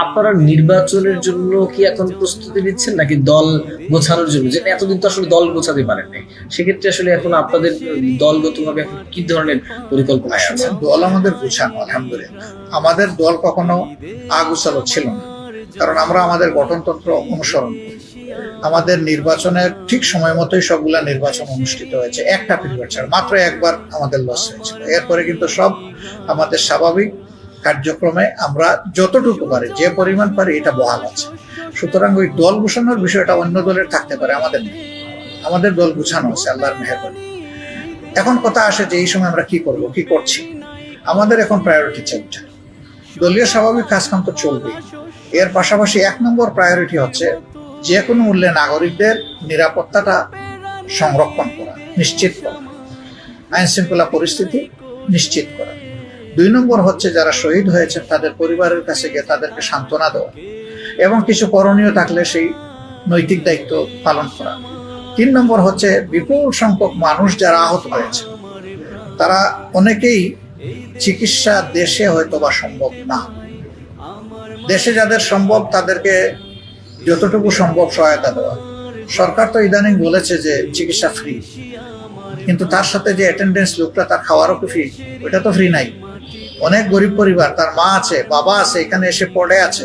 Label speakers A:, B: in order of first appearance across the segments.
A: আপনারা নির্বাচনের জন্য কি এখন প্রস্তুতি নিচ্ছেন নাকি দল গোছানোর জন্য, যে এতদিন তো আসলে দল গোছাতে পারেন নাই, সেক্ষেত্রে আসলে এখন আপনাদের দলগতভাবে এখন কি ধরনের পরিকল্পনায় আছে?
B: দল আমাদের গুছানো, আলহামদুলিল্লাহ। আমাদের দল কখনো আগুছালো ছিল না, কারণ আমরা আমাদের গঠনতন্ত্র অনুসরণ করি। আমাদের নির্বাচনের ঠিক সময় মতোই সবগুলা নির্বাচন অনুষ্ঠিত হয়েছে, একটা পিরিয়ড ছাড়া। মাত্র একবার আমাদের লস হয়েছিল, এরপরে কিন্তু সব আমাদের স্বাভাবিক কার্যক্রমে আমরা যতটুকু পারি, যে পরিমাণ পারি, এটা বহাল আছে। সুতরাং ওই দল গুছানোর বিষয়টা অন্য দলের থাকতে পারে, আমাদের নেই। আমাদের দল গুছানো আছে আল্লাহর মেহেরবানি। এখন কথা আসে যে এই সময় আমরা কি করব, কি করছি। আমাদের এখন প্রায়োরিটি চারটা। দলীয় স্বাভাবিক কাজকাম তো চলবেই, এর পাশাপাশি 1 নম্বর প্রায়োরিটি হচ্ছে যে কোনো মূল্যে নাগরিকদের নিরাপত্তাটা সংরক্ষণ করা, নিশ্চিত করা, আইন শৃঙ্খলা পরিস্থিতি নিশ্চিত করা। 2 নম্বর হচ্ছে যারা শহীদ হয়েছে তাদের পরিবারের কাছে গিয়ে তাদেরকে সান্ত্বনা দেওয়া এবং কিছু করণীয় থাকলে সেই নৈতিক দায়িত্ব পালন করা। 3 নম্বর হচ্ছে বিপুল সংখ্যক মানুষ যারা আহত হয়েছে, তারা অনেকেই চিকিৎসা দেশে হয়তো বা সম্ভব না। দেশে যাদের সম্ভব তাদেরকে যতটুকু সম্ভব সহায়তা দেওয়া। সরকার তো ইদানিং বলেছে যে চিকিৎসা ফ্রি, কিন্তু তার সাথে যে অ্যাটেন্ডেন্স লোকটা, তার খাওয়ারও কি ফ্রি? ওইটা তো ফ্রি নাই। অনেক গরিব পরিবার, তার মা আছে, বাবা আছে, এখানে এসে পড়ে আছে,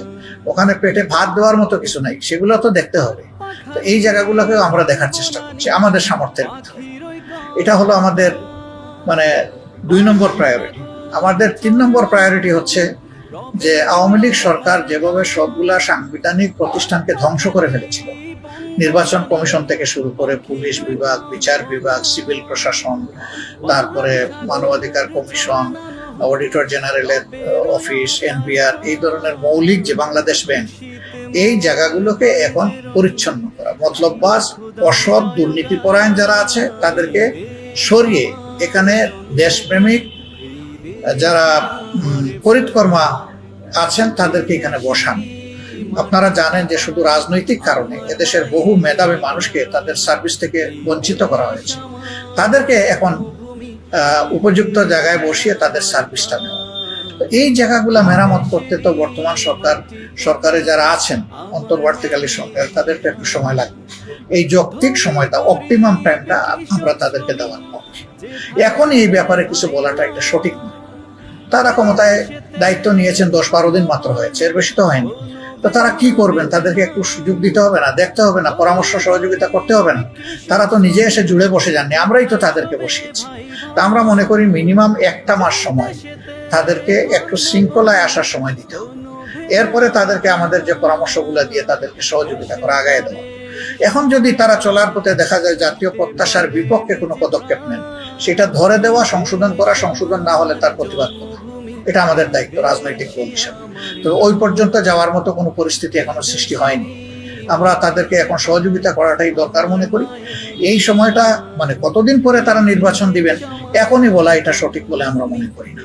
B: ওখানে পেটে ভাত দেওয়ার মতো কিছু নাই, সেগুলো তো দেখতে হবে। তো এই জায়গাগুলোকেও আমরা দেখার চেষ্টা করছি আমাদের সামর্থ্যের ভিতরে। এটা হলো আমাদের 2 নম্বর প্রায়োরিটি। আমাদের 3 নম্বর প্রায়োরিটি হচ্ছে যে আওয়ামী লীগ সরকার যেভাবে সবগুলা সাংবিধানিক প্রতিষ্ঠানকে ধ্বংস করে ফেলেছিল, নির্বাচন কমিশন থেকে শুরু করে পুলিশ বিভাগ, বিচার বিভাগ, সিভিল প্রশাসন, তারপরে মানবাধিকার কমিশন, অডিটর জেনারেলের অফিস, এনবিআর, এই ধরনের মৌলিক যে বাংলাদেশ ব্যাংক, এই জায়গাগুলোকে এখন পরিচ্ছন্ন করা, মতলববাজ, অসৎ, দুর্নীতিপরায়ণ যারা আছে তাদেরকে সরিয়ে এখানে দেশপ্রেমিক যারা করিতকর্মা আছেন তাদেরকে এখানে বসান। আপনারা জানেন যে শুধু রাজনৈতিক কারণে এদেশের বহু মেধাবী মানুষকে তাদের সার্ভিস থেকে বঞ্চিত করা হয়েছে। তাদেরকে এখন উপযুক্ত জায়গায় বসিয়ে তাদের সার্ভিসটা নেওয়া। এই জায়গাগুলো মেরামত করতে তো বর্তমান সরকারে যারা আছেন, অন্তর্বর্তীকালীন সরকার, তাদেরকে একটু সময় লাগবে। এই যৌক্তিক সময়টা, অপটিমাম টাইমটা আমরা তাদেরকে দেওয়ার পক্ষে। এখন এই ব্যাপারে কিছু বলাটা একটা সঠিক নয়। তারা ক্ষমতায় দায়িত্ব নিয়েছেন 10-12 দিন মাত্র হয়েছে, এর বেশি তো হয়নি। তো তারা কি করবেন? তাদেরকে একটু সুযোগ দিতে হবে না? দেখতে হবে না? পরামর্শ সহযোগিতা করতে হবে না? তারা তো নিজে এসে জুড়ে বসে যাননি, আমরাই তো তাদেরকে বসিয়েছি। তা আমরা মনে করি মিনিমাম 1 মাস সময় তাদেরকে একটু শৃঙ্খলায় আসার সময় দিতে হবে। এরপরে তাদেরকে আমাদের যে পরামর্শগুলো দিয়ে তাদেরকে সহযোগিতা করা, আগায় দেওয়া। এখন যদি তারা চলার পথে দেখা যায় জাতীয় প্রত্যাশার বিপক্ষে কোনো পদক্ষেপ নেন, সেটা ধরে দেওয়া, সংশোধন করা, সংশোধন না হলে তার প্রতিবাদ করা, এটা আমাদের দায়িত্ব রাজনৈতিক দল হিসাবে। তো ওই পর্যন্ত যাওয়ার মতো কোনো পরিস্থিতি এখনো সৃষ্টি হয়নি। আমরা তাদেরকে এখন সহযোগিতা করাটাই দরকার মনে করি। এই সময়টা কতদিন পরে তারা নির্বাচন দিবেন এখনই বলা এটা সঠিক বলে আমরা মনে করি না।